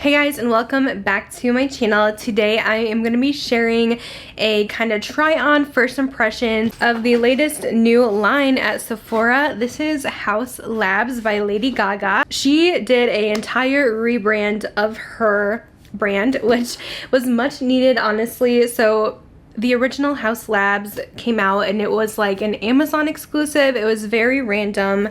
Hey guys, and welcome back to my channel. Today I am going to be sharing a kind of try on first impressions of the latest new line at Sephora. This is Haus Labs by Lady Gaga. She did an entire rebrand of her brand, which was much needed, honestly. So the original Haus Labs came out and it was like an Amazon exclusive. It was very random.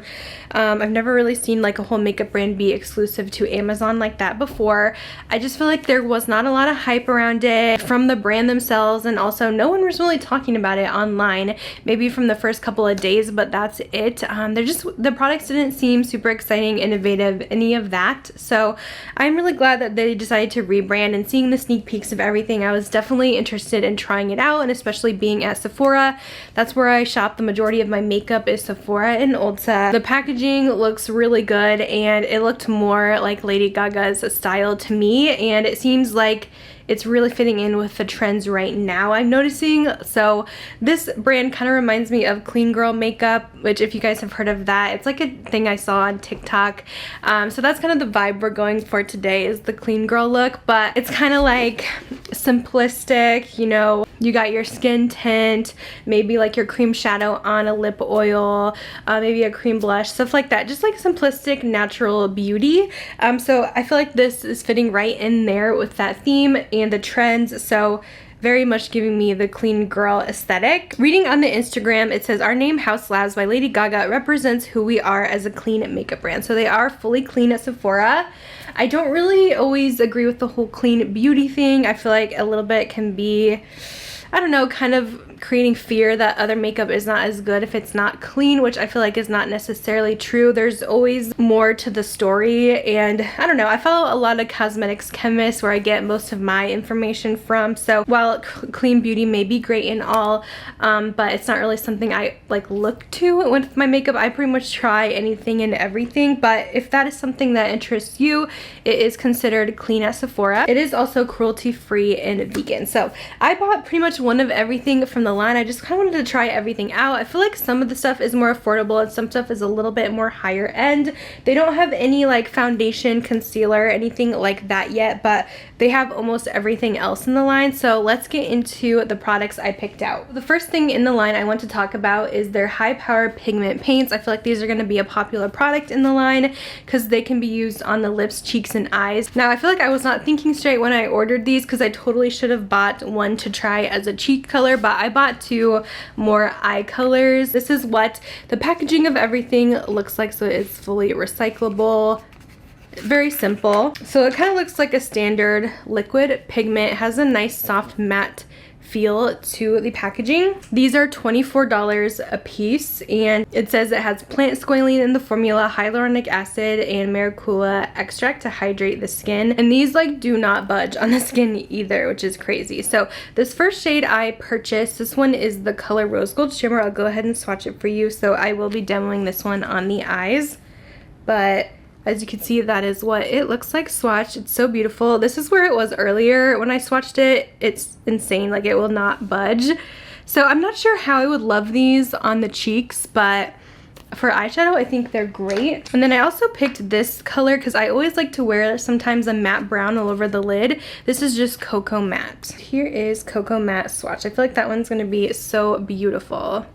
I've never really seen like a whole makeup brand be exclusive to Amazon like that before. I just feel like there was not a lot of hype around it from the brand themselves, and also no one was really talking about it online, maybe from the first couple of days, but that's it. The products didn't seem super exciting, innovative, any of that. So I'm really glad that they decided to rebrand, and seeing the sneak peeks of everything, I was definitely interested in trying it out, and especially being at Sephora. That's where I shop the majority of my makeup, is Sephora and Ulta. The packaging looks really good, and it looked more like Lady Gaga's style to me, and it seems like it's really fitting in with the trends right now, I'm noticing. So this brand kind of reminds me of clean girl makeup, which, if you guys have heard of that, it's like a thing I saw on TikTok. So that's kind of the vibe we're going for today, is the clean girl look, but it's kind of like simplistic, you know. You got your skin tint, maybe like your cream shadow on a lip oil, maybe a cream blush, stuff like that. Just like simplistic, natural beauty. So I feel like this is fitting right in there with that theme and the trends. So very much giving me the clean girl aesthetic. Reading on the Instagram, it says, "Our name, Haus Labs by Lady Gaga, represents who we are as a clean makeup brand." So they are fully clean at Sephora. I don't really always agree with the whole clean beauty thing. I feel like a little bit can be, I don't know, kind of creating fear that other makeup is not as good if it's not clean, which I feel like is not necessarily true. There's always more to the story, and I don't know, I follow a lot of cosmetics chemists where I get most of my information from. So while clean beauty may be great and all, but it's not really something I like look to with my makeup. I pretty much try anything and everything, but if that is something that interests you, it is considered clean at Sephora. It is also cruelty free and vegan. So I bought pretty much one of everything from the line. I just kind of wanted to try everything out. I feel like some of the stuff is more affordable and some stuff is a little bit more higher end. They don't have any like foundation, concealer, anything like that yet, but they have almost everything else in the line. So let's get into the products I picked out. The first thing in the line I want to talk about is their high power pigment paints. I feel like these are going to be a popular product in the line because they can be used on the lips, cheeks, and eyes. Now I feel like I was not thinking straight when I ordered these, because I totally should have bought one to try as a cheek color, but I bought two more eye colors. This is what the packaging of everything looks like. So it's fully recyclable, very simple. So it kind of looks like a standard liquid pigment. It has a nice soft matte feel to the packaging. These are $24 a piece, and it says it has plant squalene in the formula, hyaluronic acid, and maracula extract to hydrate the skin. And these like do not budge on the skin either, which is crazy. So this first shade I purchased, this one is the color Rose Gold Shimmer. I'll go ahead and swatch it for you. So I will be demoing this one on the eyes, but as you can see, that is what it looks like swatched. It's so beautiful. This is where it was earlier when I swatched it. It's insane, like it will not budge. So I'm not sure how I would love these on the cheeks, but for eyeshadow I think they're great. And then I also picked this color because I always like to wear sometimes a matte brown all over the lid. This is just Cocoa Matte. Here is Cocoa Matte swatch. I feel like that one's going to be so beautiful.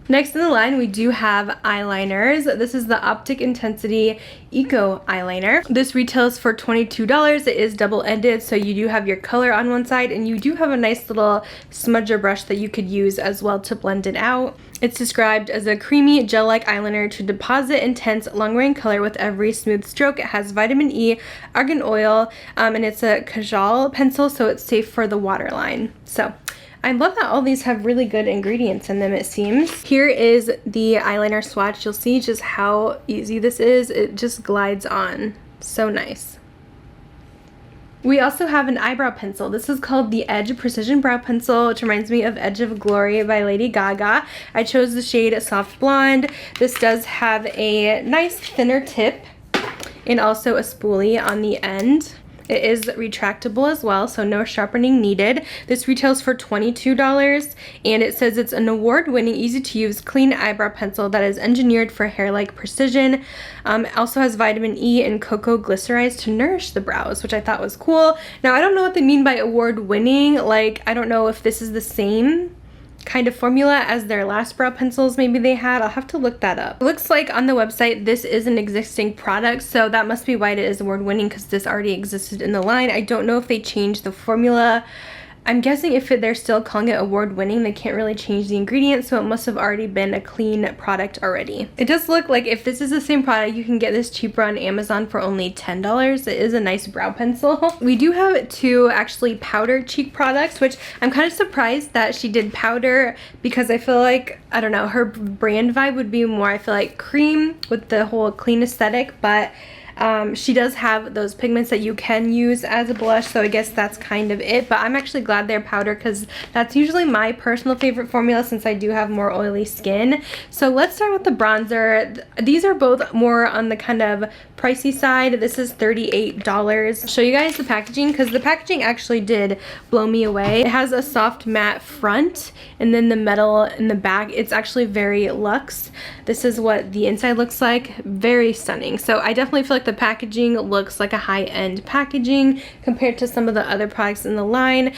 Next in the line, we do have eyeliners. This is the Optic Intensity Eco Eyeliner. This retails for $22. It is double-ended, so you do have your color on one side, and you do have a nice little smudger brush that you could use as well to blend it out. It's described as a creamy, gel-like eyeliner to deposit intense, long-wearing color with every smooth stroke. It has vitamin E, argan oil, and it's a kajal pencil, so it's safe for the waterline. So I love that all these have really good ingredients in them, it seems. Here is the eyeliner swatch. You'll see just how easy this is. It just glides on. So nice. We also have an eyebrow pencil. This is called the Edge Precision Brow Pencil, which reminds me of Edge of Glory by Lady Gaga. I chose the shade Soft Blonde. This does have a nice thinner tip and also a spoolie on the end. It is retractable as well, so no sharpening needed. This retails for $22, and it says it's an award-winning, easy-to-use, clean eyebrow pencil that is engineered for hair-like precision. It also has vitamin E and cocoa glycerides to nourish the brows, which I thought was cool. Now, I don't know what they mean by award-winning. Like, I don't know if this is the same kind of formula as their last brow pencils maybe they had. I'll have to look that up. It looks like on the website this is an existing product, so that must be why it is award-winning, because this already existed in the line. I don't know if they changed the formula. I'm guessing if they're still calling it award-winning, they can't really change the ingredients, so it must have already been a clean product already. It does look like if this is the same product, you can get this cheaper on Amazon for only $10. It is a nice brow pencil. We do have two actually powder cheek products, which I'm kind of surprised that she did powder, because I feel like, I don't know, her brand vibe would be more, I feel like, cream with the whole clean aesthetic, but she does have those pigments that you can use as a blush, so I guess that's kind of it. But I'm actually glad they're powder, because that's usually my personal favorite formula since I do have more oily skin. So let's start with the bronzer. These are both more on the kind of pricey side. This is $38. I'll show you guys the packaging, because the packaging actually did blow me away. It has a soft matte front and then the metal in the back. It's actually very luxe. This is what the inside looks like. Very stunning. So I definitely feel like the packaging looks like a high-end packaging compared to some of the other products in the line.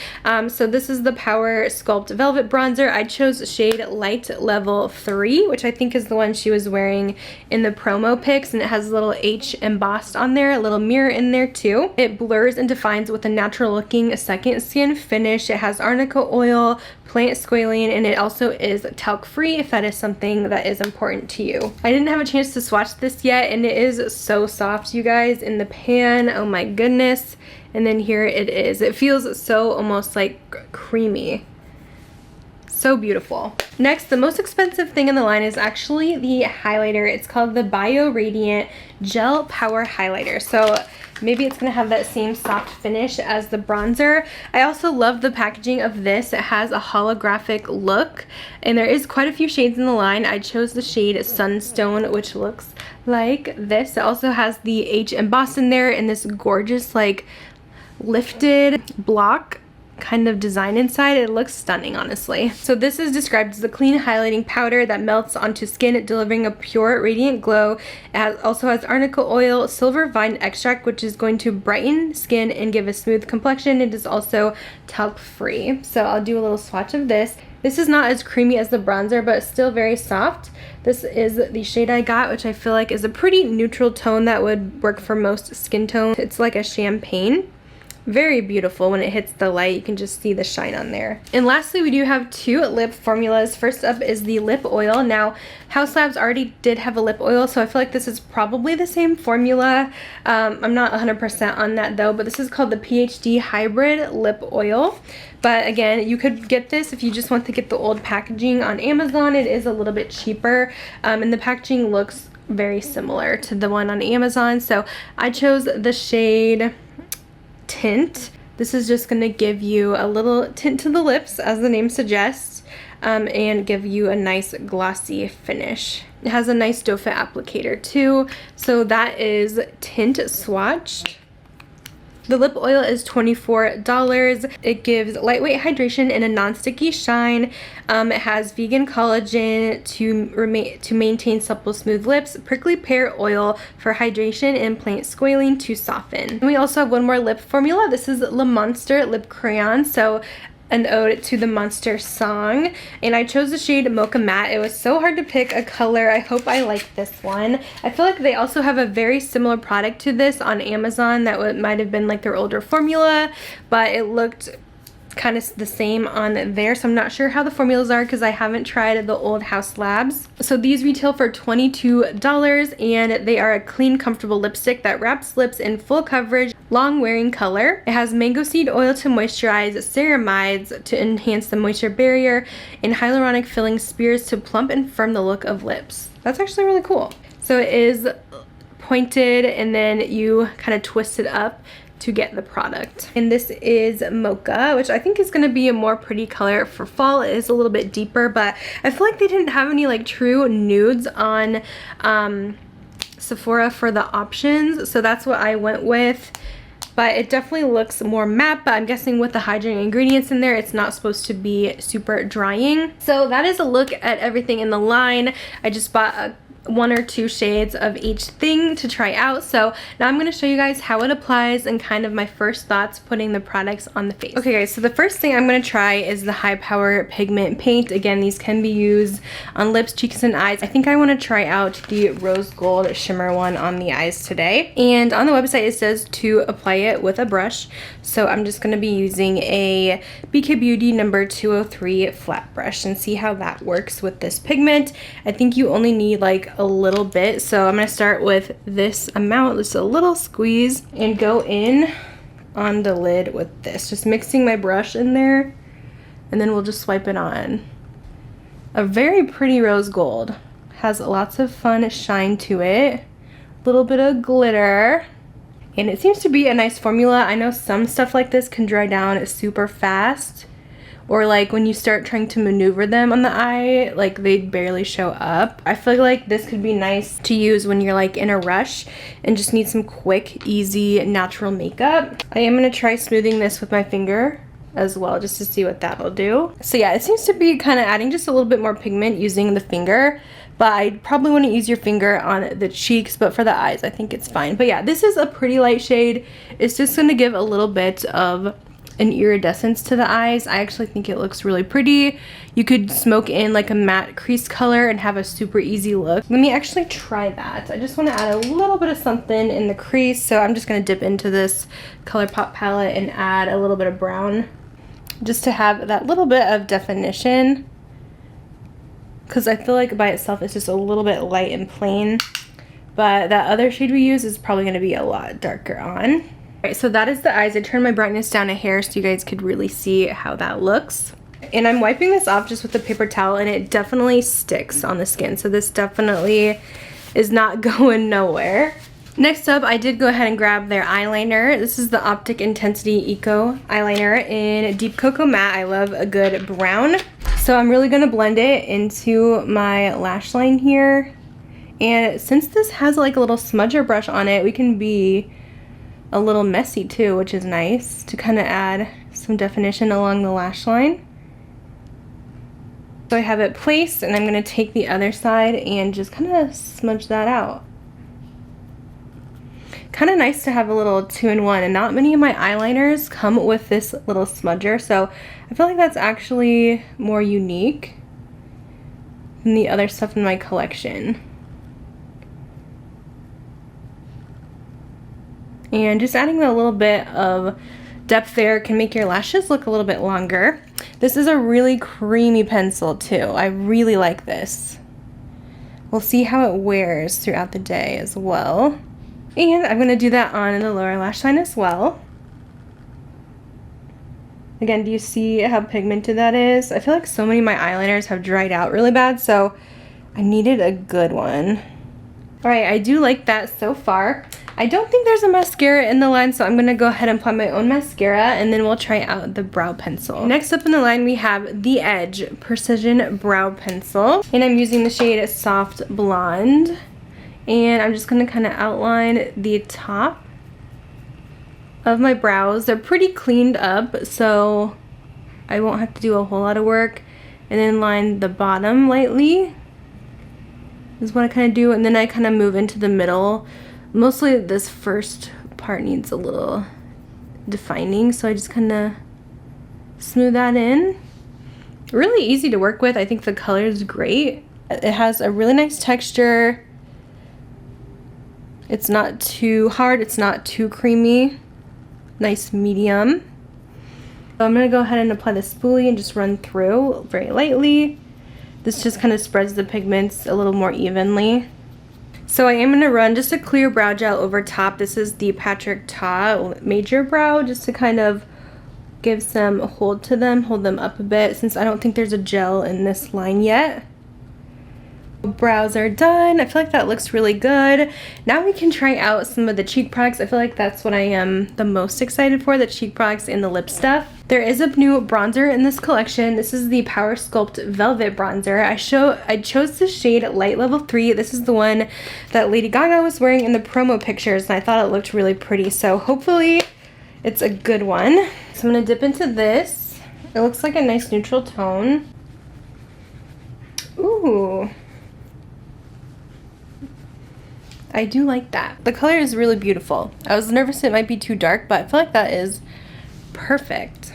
So this is the Power Sculpt Velvet Bronzer. I chose shade Light Level 3, which I think is the one she was wearing in the promo pics, and it has a little H embossed on there, a little mirror in there too. It blurs and defines with a natural looking second skin finish. It has arnica oil, plant squalene, and it also is talc free if that is something that is important to you. I didn't have a chance to swatch this yet, and it is so soft, you guys, in the pan. Oh my goodness. And then here it is. It feels so almost like creamy. So beautiful. Next, the most expensive thing in the line is actually the highlighter. It's called the Bio Radiant Gel Power Highlighter. So maybe it's gonna have that same soft finish as the bronzer. I also love the packaging of this. It has a holographic look, and there is quite a few shades in the line. I chose the shade Sunstone, which looks like this. It also has the H embossed in there in this gorgeous, like, lifted block kind of design inside. It looks stunning, honestly. So this is described as a clean highlighting powder that melts onto skin, delivering a pure radiant glow. It also has arnica oil, silver vine extract, which is going to brighten skin and give a smooth complexion. It is also talc free. So I'll do a little swatch of this. This is not as creamy as the bronzer, but still very soft. This is the shade I got, which I feel like is a pretty neutral tone that would work for most skin tones. It's like a champagne. Very beautiful. When it hits the light, you can just see the shine on there. And lastly, we do have two lip formulas. First up is the lip oil. Now, Haus Labs already did have a lip oil, so I feel like this is probably the same formula. I'm not 100% on that though, but this is called the PhD Hybrid Lip Oil. But again, you could get this if you just want to get the old packaging on Amazon. It is a little bit cheaper, and the packaging looks very similar to the one on Amazon. So I chose the shade Tint. This is just going to give you a little tint to the lips, as the name suggests, and give you a nice glossy finish. It has a nice doe foot applicator too. So that is Tint swatched. The lip oil is $24. It gives lightweight hydration and a non-sticky shine. It has vegan collagen to maintain supple, smooth lips, prickly pear oil for hydration, and plant squalene to soften. And we also have one more lip formula. This is Le Monster Lip Crayon. So an ode to the Monster song, and I chose the shade Mocha Matte. It was so hard to pick a color. I hope I like this one. I feel like they also have a very similar product to this on Amazon that might have been like their older formula, but it looked kind of the same on there, so I'm not sure how the formulas are because I haven't tried the old Haus Labs. So these retail for $22, and they are a clean, comfortable lipstick that wraps lips in full coverage, long wearing color. It has mango seed oil to moisturize, ceramides to enhance the moisture barrier, and hyaluronic filling spears to plump and firm the look of lips. That's actually really cool. So it is pointed, and then you kind of twist it up to get the product. And this is Mocha, which I think is going to be a more pretty color for fall. It is a little bit deeper, but I feel like they didn't have any like true nudes on Sephora for the options, so that's what I went with. but it definitely looks more matte, but I'm guessing with the hydrating ingredients in there, it's not supposed to be super drying. So that is a look at everything in the line. I just bought one or two shades of each thing to try out. So now I'm going to show you guys how it applies and kind of my first thoughts putting the products on the face. Okay guys, so the first thing I'm going to try is the High Power Pigment Paint. Again, these can be used on lips, cheeks, and eyes. I think I want to try out the Rose Gold Shimmer one on the eyes today. And on the website it says to apply it with a brush. So I'm just going to be using a BK Beauty number 203 flat brush and see how that works with this pigment. I think you only need like a little bit, so I'm going to start with this amount, just a little squeeze, and go in on the lid with this, just mixing my brush in there, and then we'll just swipe it on. A very pretty rose gold, has lots of fun shine to it, a little bit of glitter, and it seems to be a nice formula. I know some stuff like this can dry down super fast, or like when you start trying to maneuver them on the eye, like they barely show up. I feel like this could be nice to use when you're like in a rush and just need some quick, easy, natural makeup. I am gonna try smoothing this with my finger as well, just to see what that'll do. So yeah, it seems to be kind of adding just a little bit more pigment using the finger, but I probably want to use your finger on the cheeks, but for the eyes, I think it's fine. But yeah, this is a pretty light shade. It's just gonna give a little bit of an iridescence to the eyes. I actually think it looks really pretty. You could smoke in like a matte crease color and have a super easy look. Let me actually try that. I just want to add a little bit of something in the crease, so I'm just going to dip into this ColourPop palette and add a little bit of brown just to have that little bit of definition, because I feel like by itself it's just a little bit light and plain, but that other shade we use is probably going to be a lot darker on. Alright, so that is the eyes. I turned my brightness down a hair so you guys could really see how that looks. And I'm wiping this off just with a paper towel, and it definitely sticks on the skin. So this definitely is not going nowhere. Next up, I did go ahead and grab their eyeliner. This is the Optic Intensity Eco eyeliner in Deep Cocoa Matte. I love a good brown. So I'm really going to blend it into my lash line here. And since this has like a little smudger brush on it, we can be a little messy too, which is nice to kind of add some definition along the lash line. So I have it placed, and I'm going to take the other side and just kind of smudge that out. Kind of nice to have a little 2-in-1, and not many of my eyeliners come with this little smudger, so I feel like that's actually more unique than the other stuff in my collection. And just adding a little bit of depth there can make your lashes look a little bit longer. This is a really creamy pencil too. I really like this. We'll see how it wears throughout the day as well. And I'm going to do that on the lower lash line as well. Again, do you see how pigmented that is? I feel like so many of my eyeliners have dried out really bad, so I needed a good one. Alright, I do like that so far. I don't think there's a mascara in the line, so I'm going to go ahead and apply my own mascara, and then we'll try out the brow pencil. Next up in the line, we have the Edge Precision Brow Pencil, and I'm using the shade Soft Blonde, and I'm just going to kind of outline the top of my brows. They're pretty cleaned up, so I won't have to do a whole lot of work, and then line the bottom lightly is what I kind of do, and then I kind of move into the middle. Mostly this first part needs a little defining, so I just kind of smooth that in. Really easy to work with. I think the color is great. It has a really nice texture. It's not too hard, it's not too creamy. Nice medium. So I'm going to go ahead and apply the spoolie and just run through very lightly. This just kind of spreads the pigments a little more evenly. So I am going to run just a clear brow gel over top. This is the Patrick Ta Major Brow, just to kind of give some hold to them, hold them up a bit, since I don't think there's a gel in this line yet. Brows are done. I feel like that looks really good. Now we can try out some of the cheek products. I feel like that's what I am the most excited for, the cheek products and the lip stuff. There is a new bronzer in this collection. This is the Power Sculpt Velvet Bronzer. I chose the shade Light Level 3. This is the one that Lady Gaga was wearing in the promo pictures, and I thought it looked really pretty. So hopefully It's a good one. So I'm gonna dip into this. It looks like a nice neutral tone. Ooh. I do like that. The color is really beautiful. I was nervous it might be too dark, but I feel like that is perfect.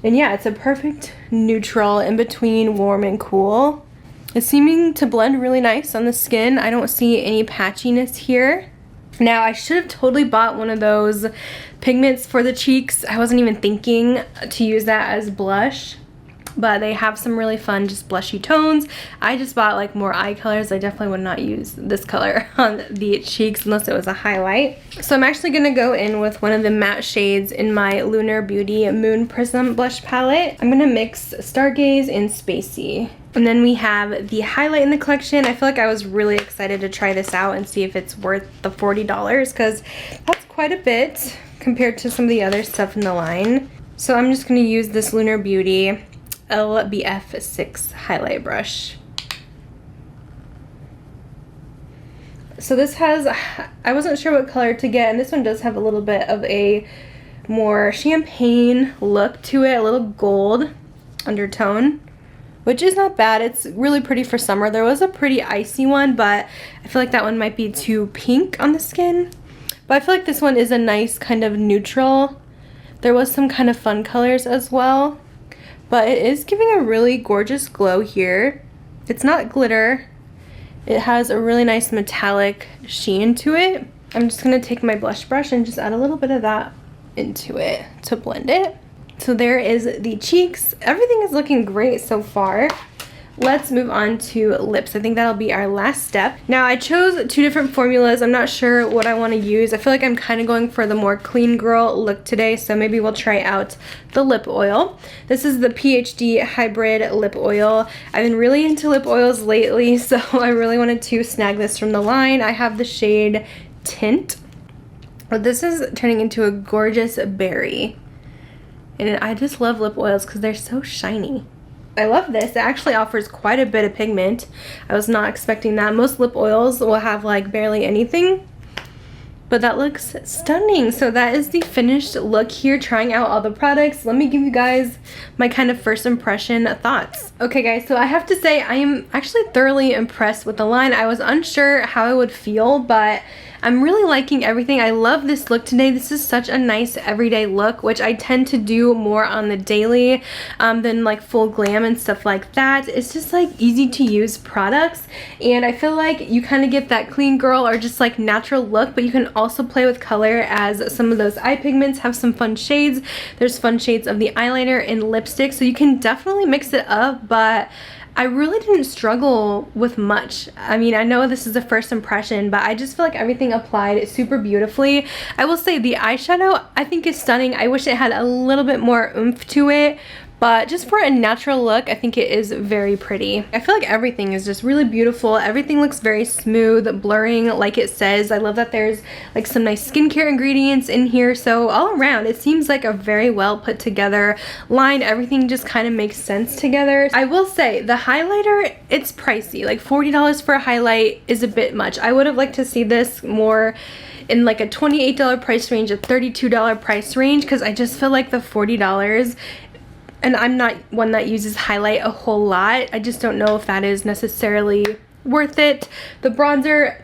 And yeah, it's a perfect neutral in between warm and cool. It's seeming to blend really nice on the skin. I don't see any patchiness here. Now, I should have totally bought one of those pigments for the cheeks. I wasn't even thinking to use that as blush, but they have some really fun just blushy tones. I just bought like more eye colors. I definitely would not use this color on the cheeks unless it was a highlight. So I'm actually gonna go in with one of the matte shades in my Lunar Beauty Moon Prism blush palette. I'm gonna mix Stargaze and Spacey. And then we have the highlight in the collection. I feel like I was really excited to try this out and see if it's worth the $40 because that's quite a bit compared to some of the other stuff in the line. So I'm just gonna use this Lunar Beauty LBF6 highlight brush. So this has, I wasn't sure what color to get, and this one does have a little bit of a more champagne look to it, a little gold undertone, which is not bad. It's really pretty for summer. There was a pretty icy one, but I feel like that one might be too pink on the skin. But I feel like this one is a nice kind of neutral. There was some kind of fun colors as well, but it is giving a really gorgeous glow here. It's not glitter. It has a really nice metallic sheen to it. I'm just gonna take my blush brush and just add a little bit of that into it to blend it. So there is the cheeks. Everything is looking great so far. Let's move on to lips. I think that'll be our last step. Now I chose two different formulas. I'm not sure what I want to use. I feel like I'm kind of going for the more clean girl look today, so maybe we'll try out the lip oil. This is the PhD Hybrid Lip Oil. I've been really into lip oils lately, so I really wanted to snag this from the line. I have the shade Tint. But this is turning into a gorgeous berry. And I just love lip oils because they're so shiny. I love this. It actually offers quite a bit of pigment. I was not expecting that. Most lip oils will have like barely anything, but that looks stunning. So that is the finished look here, trying out all the products. Let me give you guys my kind of first impression thoughts. Okay guys, so I have to say I am actually thoroughly impressed with the line. I was unsure how I would feel, but I'm really liking everything. I love this look today. This is such a nice everyday look, which I tend to do more on the daily than like full glam and stuff like that. It's just like easy to use products, and I feel like you kind of get that clean girl or just like natural look, but you can also play with color as some of those eye pigments have some fun shades. There's fun shades of the eyeliner and lipstick, so you can definitely mix it up, but I really didn't struggle with much. I mean, I know this is a first impression, but I just feel like everything applied super beautifully. I will say the eyeshadow I think is stunning. I wish it had a little bit more oomph to it, but just for a natural look, I think it is very pretty. I feel like everything is just really beautiful. Everything looks very smooth, blurring like it says. I love that there's like some nice skincare ingredients in here. So all around, it seems like a very well put together line. Everything just kind of makes sense together. I will say the highlighter, it's pricey. Like $40 for a highlight is a bit much. I would have liked to see this more in like a $28 price range, a $32 price range, because I just feel like the $40, and I'm not one that uses highlight a whole lot, I just don't know if that is necessarily worth it. The bronzer,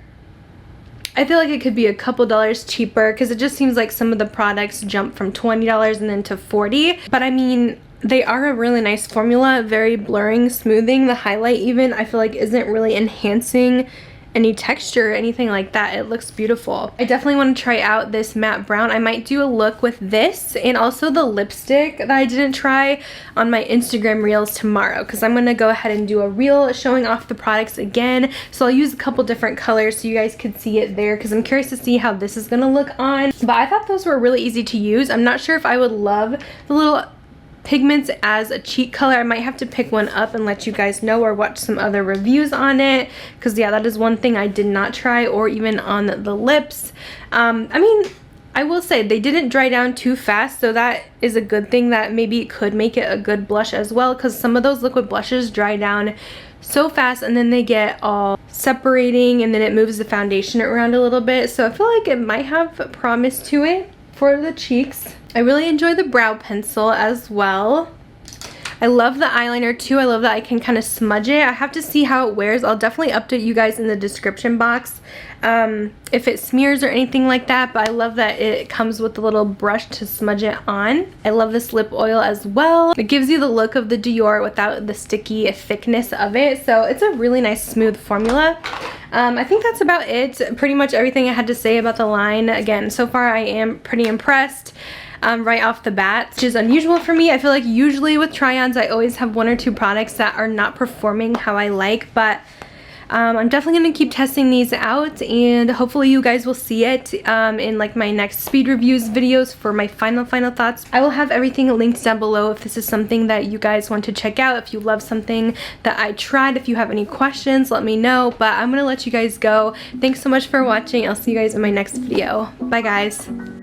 I feel like it could be a couple dollars cheaper because it just seems like some of the products jump from $20 and then to $40. But I mean, they are a really nice formula, very blurring, smoothing. The highlight even, I feel like isn't really enhancing any texture or anything like that. It looks beautiful. I definitely want to try out this matte brown. I might do a look with this and also the lipstick that I didn't try on my Instagram reels tomorrow, because I'm going to go ahead and do a reel showing off the products again. So I'll use a couple different colors so you guys could see it there, because I'm curious to see how this is going to look on. But I thought those were really easy to use. I'm not sure if I would love the little pigments as a cheek color. I might have to pick one up and let you guys know, or watch some other reviews on it, because yeah, that is one thing I did not try, or even on the lips. I mean, I will say they didn't dry down too fast, so that is a good thing. That maybe could make it a good blush as well, because some of those liquid blushes dry down so fast and then they get all separating and then it moves the foundation around a little bit. So I feel like it might have promise to it. for the cheeks. I really enjoy the brow pencil as well. I love the eyeliner too. I love that I can kind of smudge it. I have to see how it wears. I'll definitely update you guys in the description box if it smears or anything like that, but I love that it comes with a little brush to smudge it on. I love this lip oil as well. It gives you the look of the Dior without the sticky thickness of it, so it's a really nice smooth formula. I think that's about it. Pretty much everything I had to say about the line. Again, so far I am pretty impressed. Right off the bat, which is unusual for me. I feel like usually with try-ons I always have 1 or 2 products that are not performing how I like, but I'm definitely going to keep testing these out, and hopefully you guys will see it in like my next speed reviews videos for my final thoughts. I will have everything linked down below if this is something that you guys want to check out. If you love something that I tried, if you have any questions, let me know, but I'm going to let you guys go. Thanks so much for watching. I'll see you guys in my next video. Bye guys.